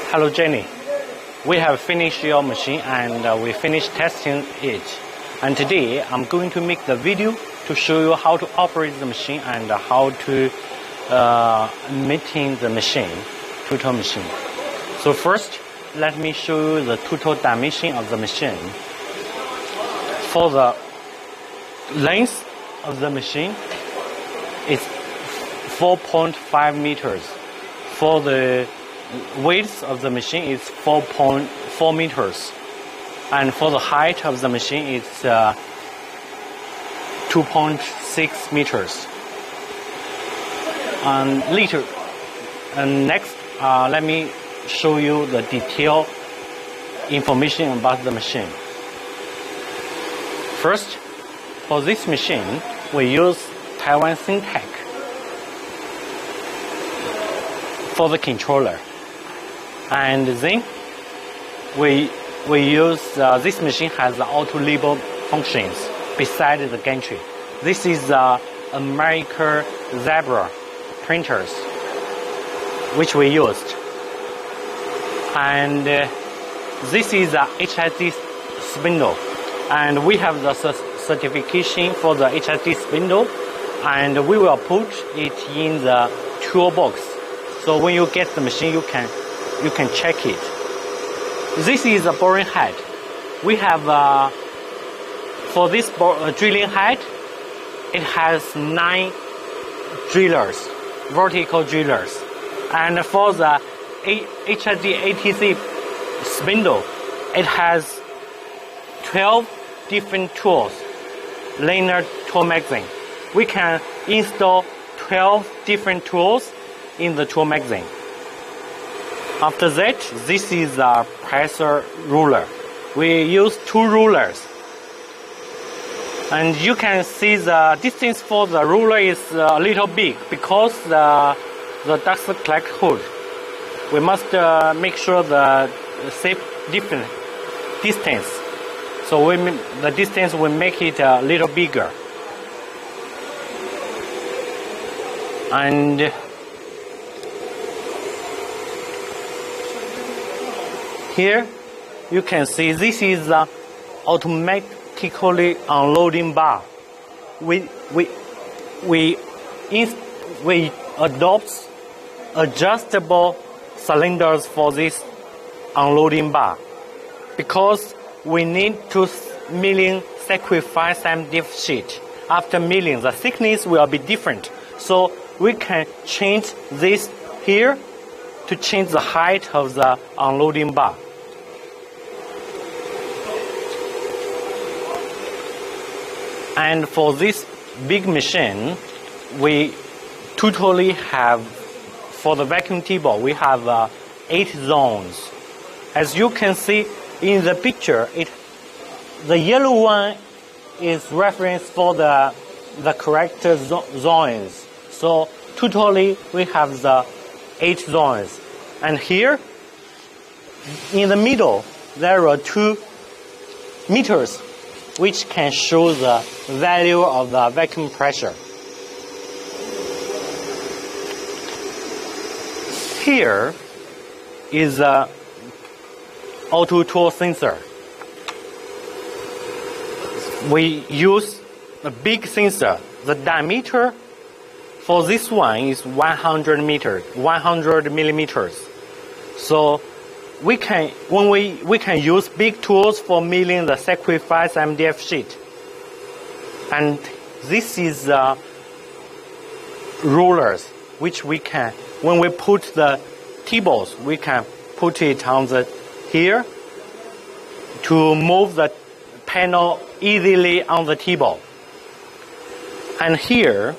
Hello Jenny, we have finished your machine and we finished testing it. And today I'm going to make the video to show you how to operate the machine and how to maintain the machine, total machine. So first, let me show you the total dimension of the machine. For the length of the machine, it's 4.5 meters. For the width of the machine is 4.4 meters. And for the height of the machine, it's 2.6 meters. And next, let me show you the detailed information about the machine. First, for this machine, we use Taiwan Syntec for the controller. And then we use this machine has auto label functions beside the gantry. This is American Zebra printers which we used, and this is a HID spindle, and we have the certification for the HID spindle, and we will put it in the toolbox. So when you get the machine, you can check it. This is a boring head. We have for this drilling head, it has 9 drillers, vertical drillers, and for the HID ATC spindle, it has 12 different tools, linear tool magazine. We can install 12 different tools in the tool magazine. After that, this is a pressure ruler. We use 2 rulers. And you can see the distance for the ruler is a little big because the dust collect hood. We must make sure the safe different distance. So the distance will make it a little bigger. And here you can see this is the automatically unloading bar. We adopt adjustable cylinders for this unloading bar because we need to milling sacrifice MDF sheet. After milling, the thickness will be different. So we can change this here to change the height of the unloading bar. And for this big machine, we totally have, for the vacuum table, we have 8 zones. As you can see in the picture, the yellow one is reference for the correct zones. So totally we have the 8 zones. And here, in the middle, there are 2 meters which can show the value of the vacuum pressure. Here is the auto tool sensor. We use a big sensor. The diameter for this one is 100 millimeters. So we can use big tools for milling the sacrifice MDF sheet. And this is rulers which we can, when we put the T-balls, we can put it on the here to move the panel easily on the T-ball. And here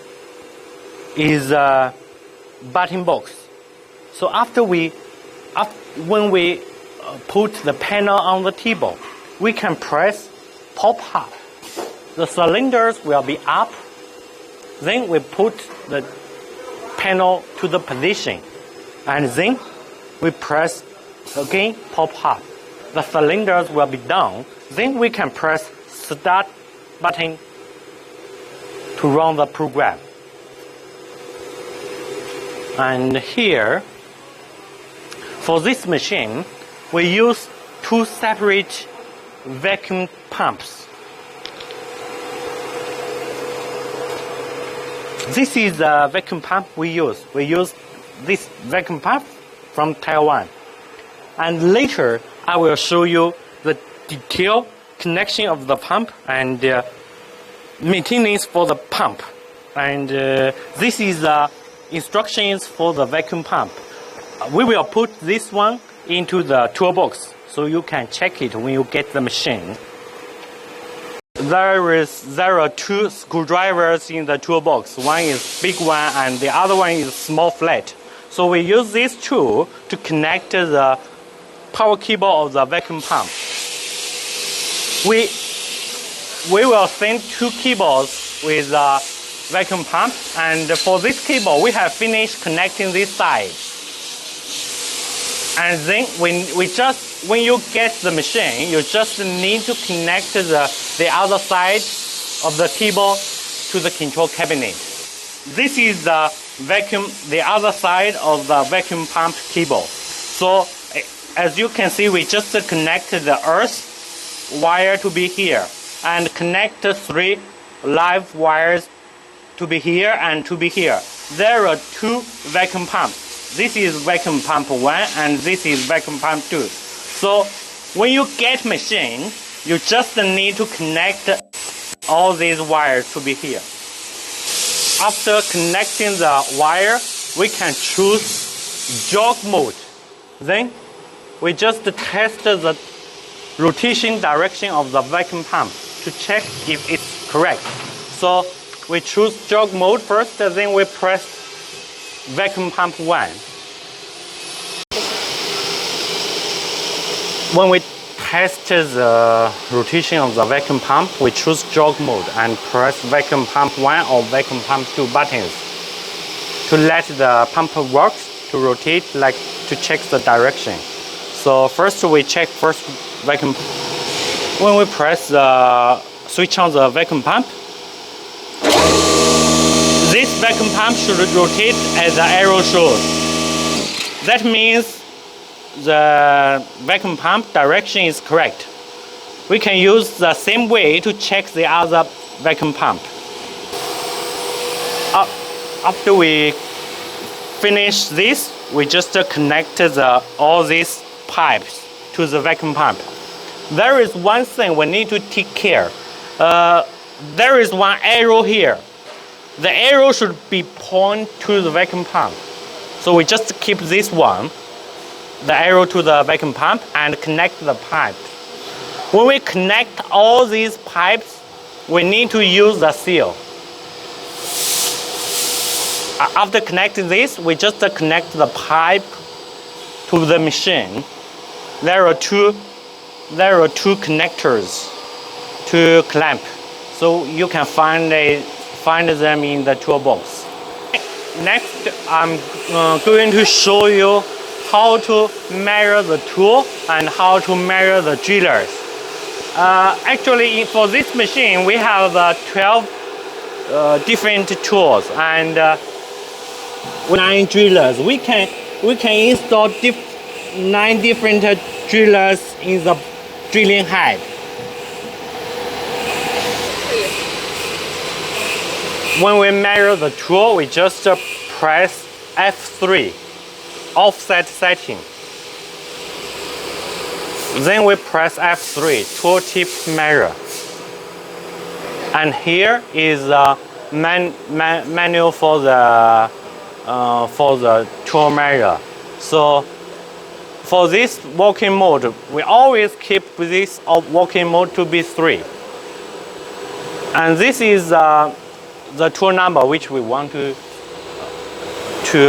is a button box. So when we put the panel on the table, we can press pop up. The cylinders will be up. Then we put the panel to the position. And then we press again pop up. The cylinders will be down. Then we can press start button to run the program. And here, For this machine, we use two separate vacuum pumps. This is the vacuum pump we use. We use this vacuum pump from Taiwan. And later, I will show you the detailed connection of the pump and maintenance for the pump. And this is the instructions for the vacuum pump. We will put this one into the toolbox so you can check it when you get the machine. There are two screwdrivers in the toolbox. One is big one and the other one is small flat. So we use this tool to connect the power cable of the vacuum pump. We will send two cables with the vacuum pump, and for this cable we have finished connecting this side. And then when you get the machine, you just need to connect the other side of the cable to the control cabinet. This is the other side of the vacuum pump cable. So as you can see, we just connected the earth wire to be here and connect three live wires to be here and to be here. There are two vacuum pumps. This is vacuum pump 1 and this is vacuum pump 2. So when you get machine, you just need to connect all these wires to be here. After connecting the wire, we can choose jog mode. Then we just test the rotation direction of the vacuum pump to check if it's correct. So we choose jog mode first, then we press vacuum pump 1. When we test the rotation of the vacuum pump, we choose jog mode and press vacuum pump 1 or vacuum pump 2 buttons to let the pump work to rotate, like to check the direction. So first we check vacuum. When we press the switch on the vacuum pump, this vacuum pump should rotate as the arrow shows. That means the vacuum pump direction is correct. We can use the same way to check the other vacuum pump. After we finish this, we just connect all these pipes to the vacuum pump. There is one thing we need to take care. There is one arrow here. The arrow should be pointed to the vacuum pump. So we just keep this one, the arrow to the vacuum pump, and connect the pipe. When we connect all these pipes, we need to use the seal. After connecting this, we just connect the pipe to the machine. There are two connectors to clamp, so you can find them in the toolbox. Next, I'm going to show you how to measure the tool and how to measure the drillers. Actually, for this machine, we have 12 different tools and 9 drillers. We can install 9 different drillers in the drilling head. When we measure the tool, we just press F3, offset setting. Then we press F3, tool tip measure. And here is the manual for the tool measure. So for this working mode, we always keep this working mode to be 3. And this is the tool number which we want to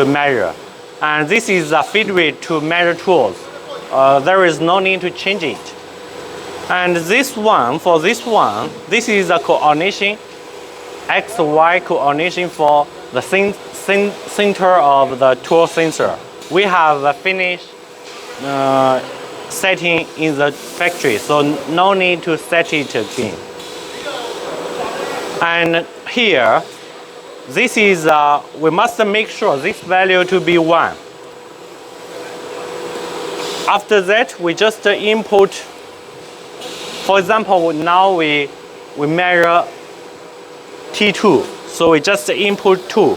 measure. And this is the feed rate to measure tools. There is no need to change it. And this one, this is the coordination, X-Y coordination for the center of the tool sensor. We have finished setting in the factory, so no need to set it again. And here, this is, we must make sure this value to be 1. After that, we just input. For example, now we measure T2, so we just input 2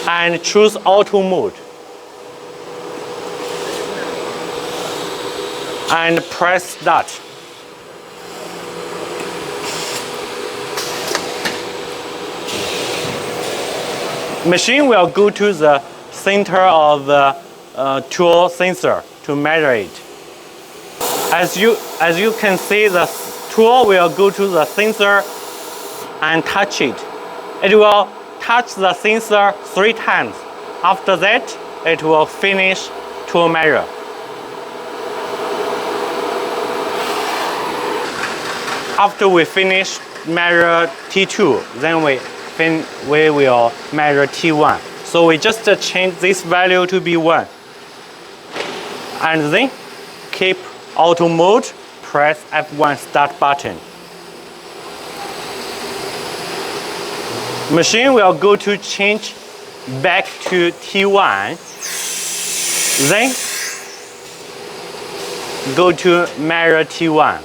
and choose auto mode and press start. Machine will go to the center of the tool sensor to measure it. As you can see, the tool will go to the sensor and touch it. It will touch the sensor 3 times. After that, it will finish tool measure. After we finish measure T2, then we will measure T1. So we just change this value to be 1. And then keep auto mode, press F1 start button. Machine will go to change back to T1. Then go to measure T1.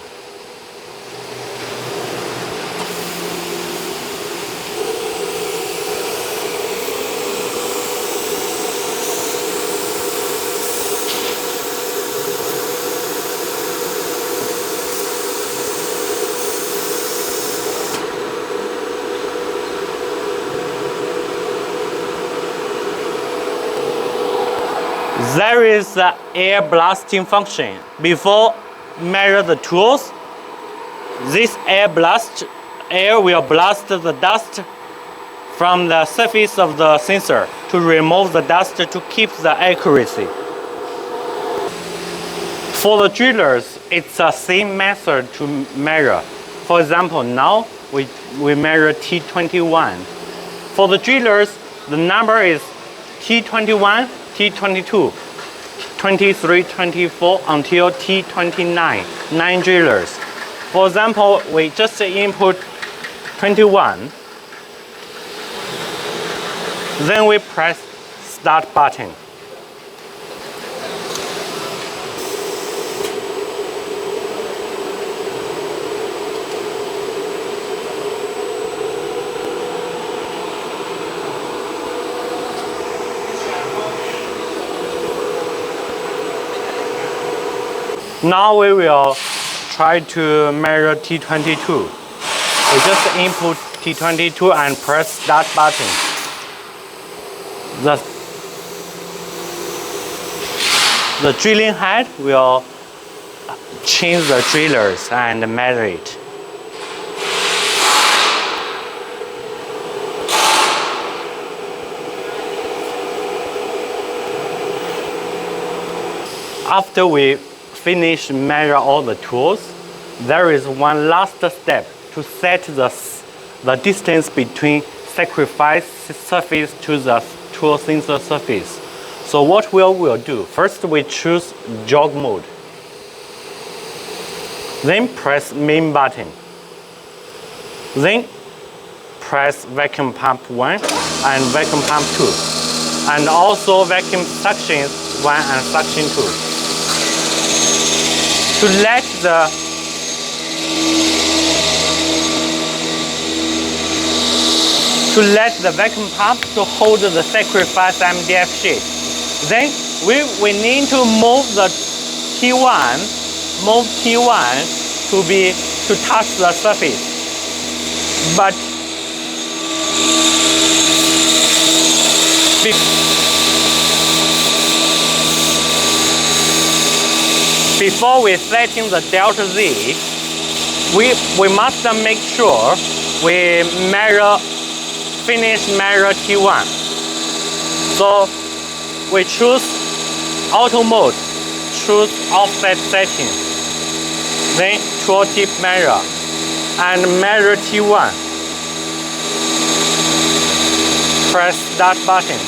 There is the air blasting function. Before measure the tools, this air will blast the dust from the surface of the sensor to remove the dust to keep the accuracy. For the drillers, it's the same method to measure. For example, now we measure T21. For the drillers, the number is T21, T22, 23, 24 until T29, 9 drillers. For example, we just input 21. Then we press start button. Now we will try to measure T22. We just input T22 and press start button. The drilling head will change the drillers and measure it. After we finish measure all the tools, there is one last step to set the distance between sacrifice surface to the tool sensor surface. So what we will do, first we choose jog mode. Then press main button. Then press vacuum pump 1 and vacuum pump 2. And also vacuum suction 1 and suction 2. To let the vacuum pump to hold the sacrifice MDF sheet. Then we need to move the T1, to touch the surface. But before we setting the delta Z, we must make sure we finish measure T1. So we choose auto mode, choose offset setting, then tool tip measure, and measure T1. Press start button.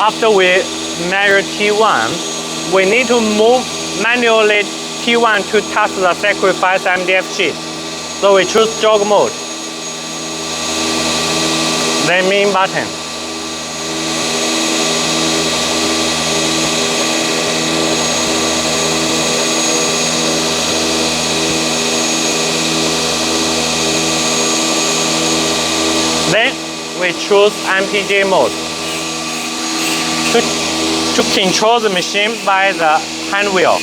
After we measure T1, we need to move manually T1 to touch the sacrifice MDF sheet. So we choose jog mode. Then main button. Then we choose MPJ mode to control the machine by the hand wheel.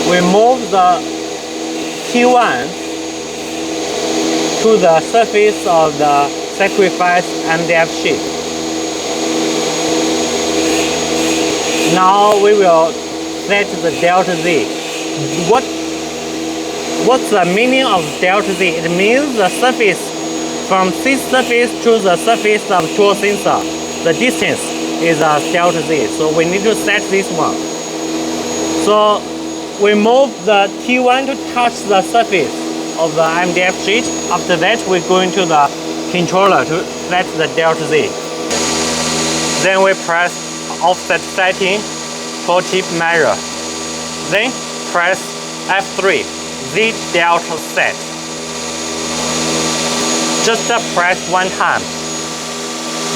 We move the T1 to the surface of the sacrifice MDF sheet. Now we will set the delta Z. What's the meaning of delta Z? It means the surface from this surface to the surface of tool sensor. The distance is delta Z. So we need to set this one. So we move the T1 to touch the surface of the MDF sheet. After that, we go into the controller to set the delta Z. Then we press offset setting for tip measure. Then press F3, Z delta set. Just press one time.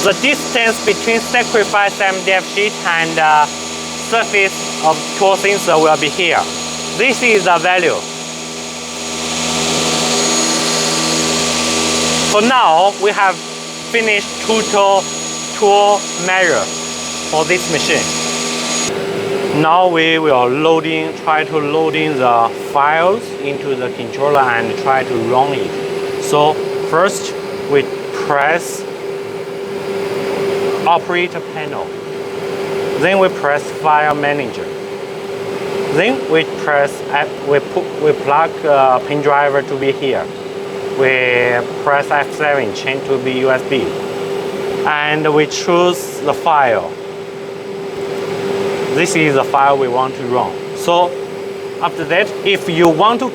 The distance between sacrifice MDF sheet and surface of tool sensor will be here. This is the value. For now, we have finished total tool measure for this machine. Now we will try to load in the files into the controller and try to run it. So first we press operator panel. Then we press file manager. Then we plug pin driver to be here. We press F7 change to be USB. And we choose the file. This is the file we want to run. So after that, if you want to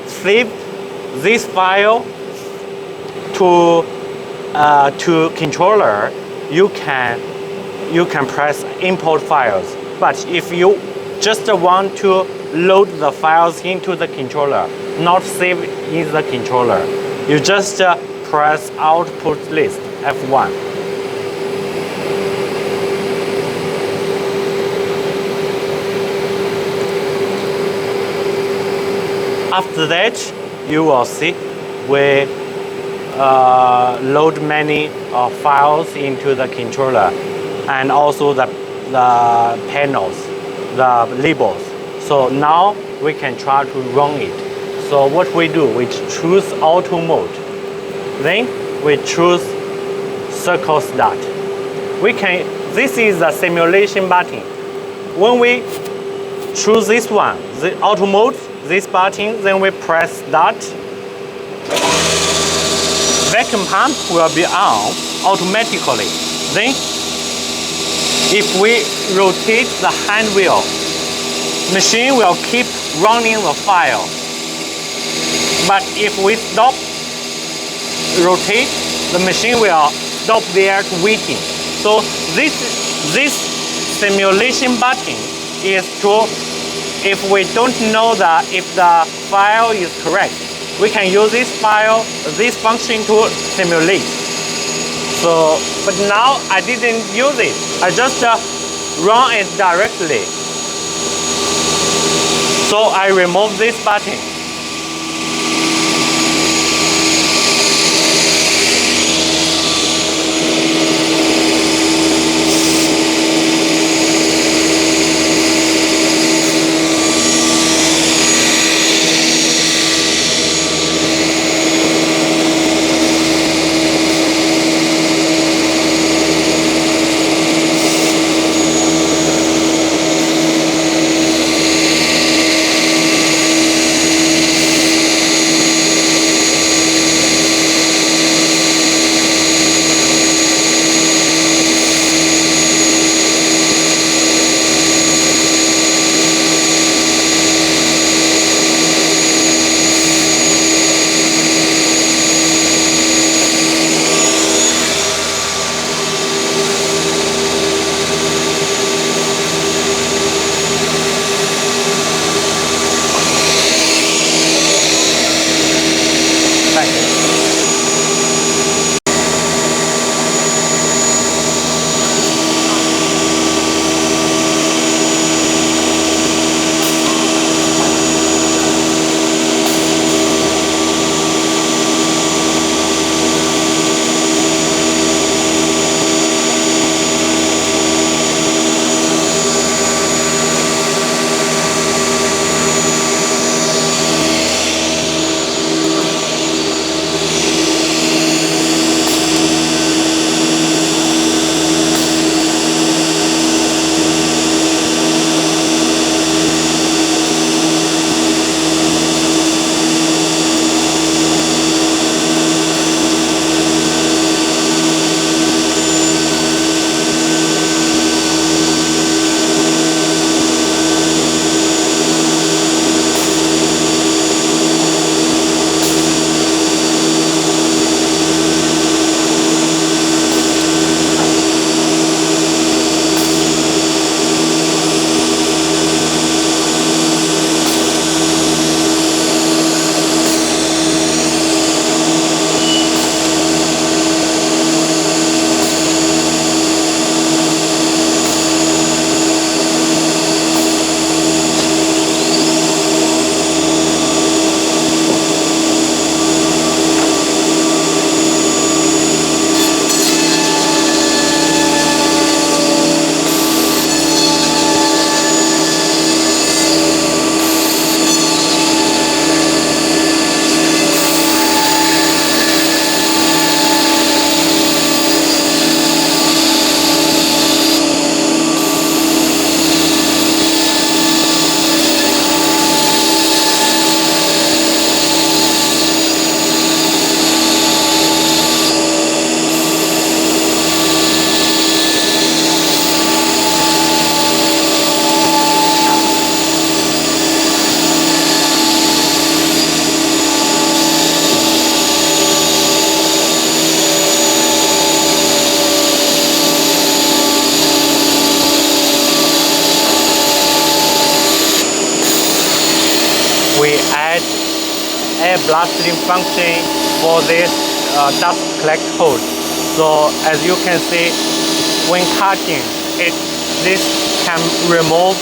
save this file to controller, you can press import files. But if you just want to load the files into the controller, not save in the controller, you just press output list, F1. After that, you will see we load many files into the controller, and also the panels, the labels. So now we can try to run it. So what we do, we choose auto mode. Then we choose circle start. This is the simulation button. When we choose this one, the auto mode, this button, then we press start. Vacuum pump will be on automatically. Then if we rotate the hand wheel, machine will keep running the file. But if we stop, rotate, the machine will stop there waiting. So this simulation button is to, if we don't know if the file is correct, we can use this function to simulate. So, but now I didn't use it. I just run it directly. So I remove this button. air blasting function for this dust collect hose. So as you can see, when cutting, this can remove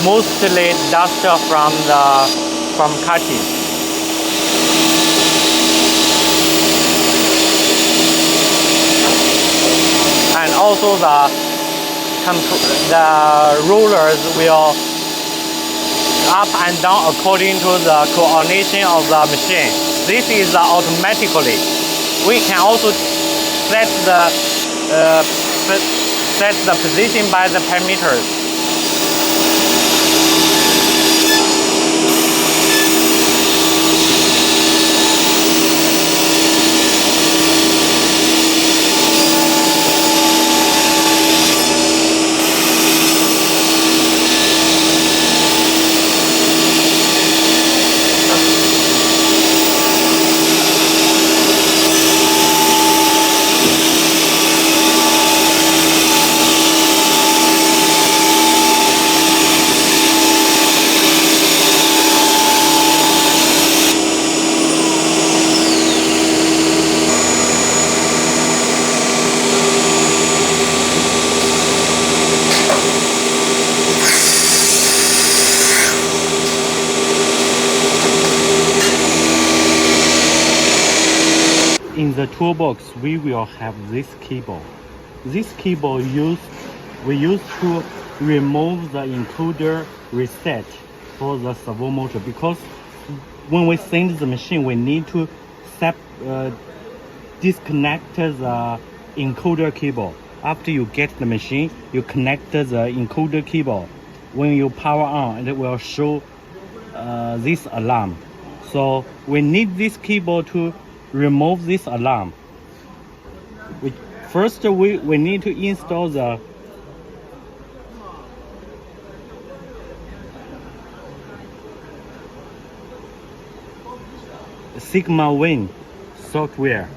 mostly dust from cutting. And also the rollers will up and down according to the coordination of the machine. This is automatically. We can also set the position by the parameters. In the toolbox, we will have this cable. This cable we use to remove the encoder reset for the servo motor, because when we send the machine, we need to disconnect the encoder cable. After you get the machine, you connect the encoder cable. When you power on, it will show this alarm. So we need this cable to remove this alarm. First, we need to install the Sigma Win software.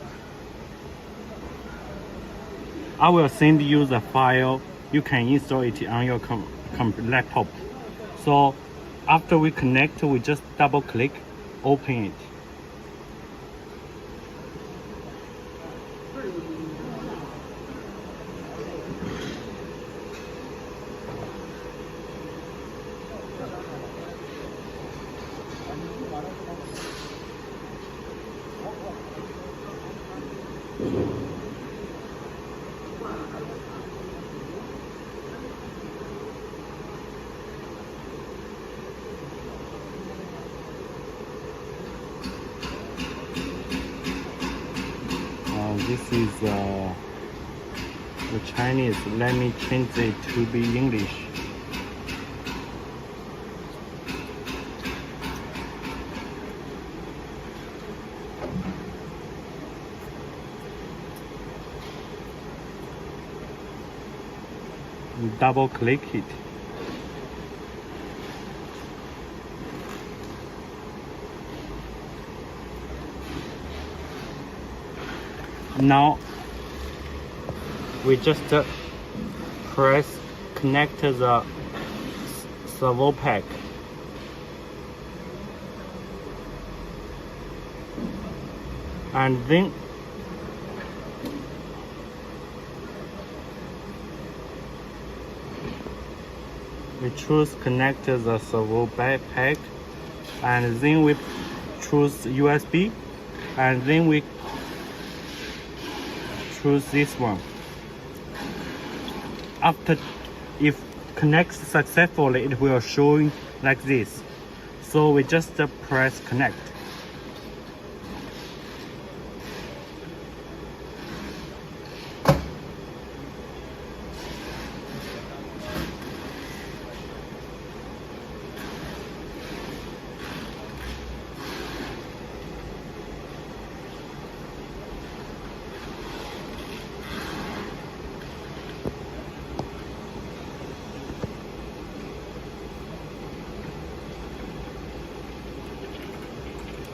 I will send you the file. You can install it on your laptop. So after we connect, we just double click, open it. This is the Chinese. Let me change it to be English. Double click it. Now we just press connect the servo pack. And then we choose connect the servo pack, and then we choose USB, and then we choose this one. After, if connects successfully, it will show like this. So we just press connect.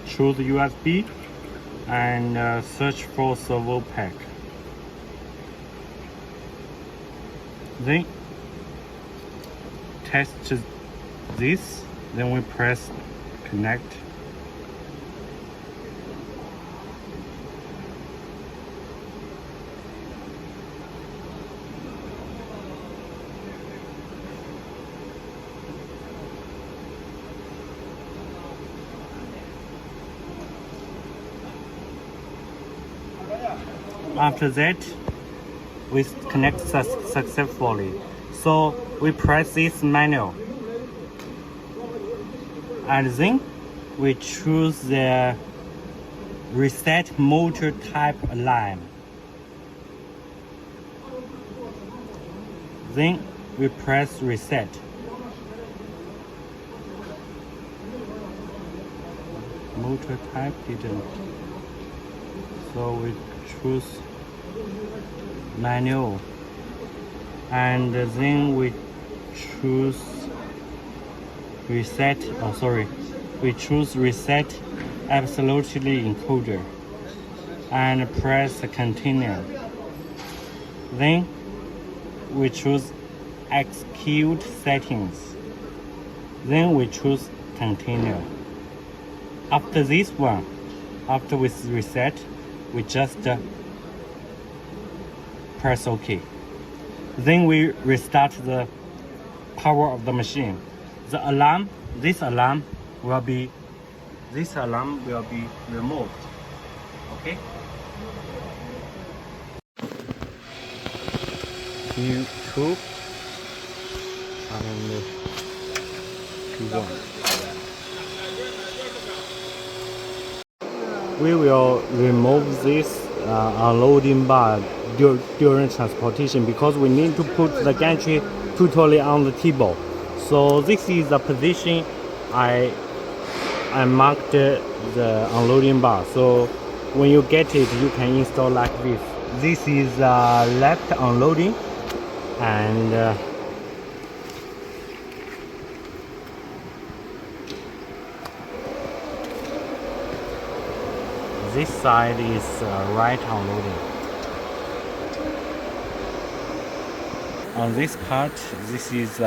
Choose USB and search for servo pack. Then test this. Then we press connect. After that, we connect successfully. So we press this manual, and then we choose the reset motor type alarm. Then we press reset. Motor type didn't. So we choose manual, and then we choose reset. We choose reset absolutely encoder and press continue. Then we choose execute settings. Then we choose continue. After this one, after we reset, we just press OK. Then we restart the power of the machine. This alarm will be removed. Okay. Q2 and Q1. We will remove this unloading bar during transportation because we need to put the gantry totally on the table. So this is the position I marked the unloading bar. So when you get it, you can install like this. This is left unloading, and this side is right unloading. On this part, this is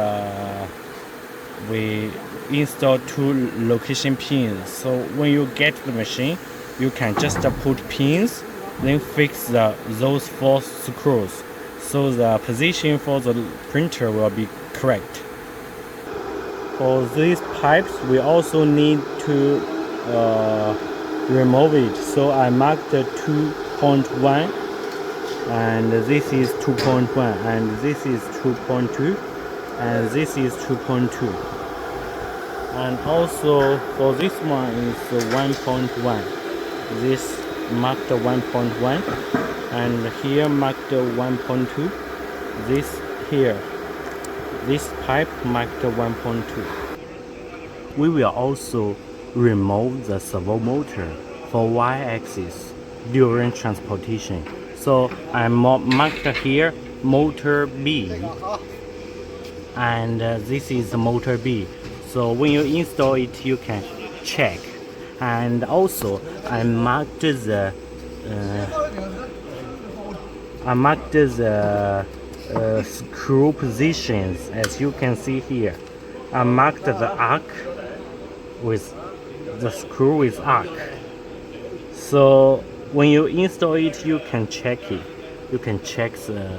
we install 2 location pins. So when you get the machine, you can just put pins, then fix those 4 screws, so the position for the printer will be correct. For these pipes, we also need to remove it. So I marked 2.1, and this is 2.1, and this is 2.2, and this is 2.2. And also for this one is 1.1. This marked 1.1, and here marked 1.2. This pipe marked 1.2. We will also remove the servo motor for y-axis during transportation. So I marked here motor B, and this is the motor B. So when you install it, you can check. And also I marked the screw positions, as you can see here. I marked the arc with the screw with arc. So when you install it, you can check it. You can check the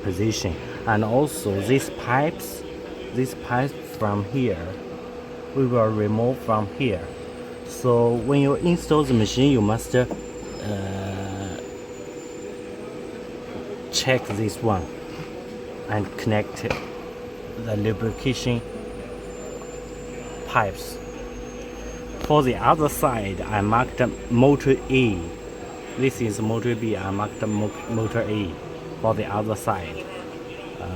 position. And also these pipes from here, we will remove from here. So when you install the machine, you must check this one and connect the lubrication pipes. For the other side, I marked motor A. This is motor B. I marked motor A for the other side.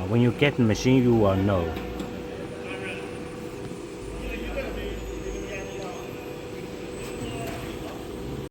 When you get the machine, you will know.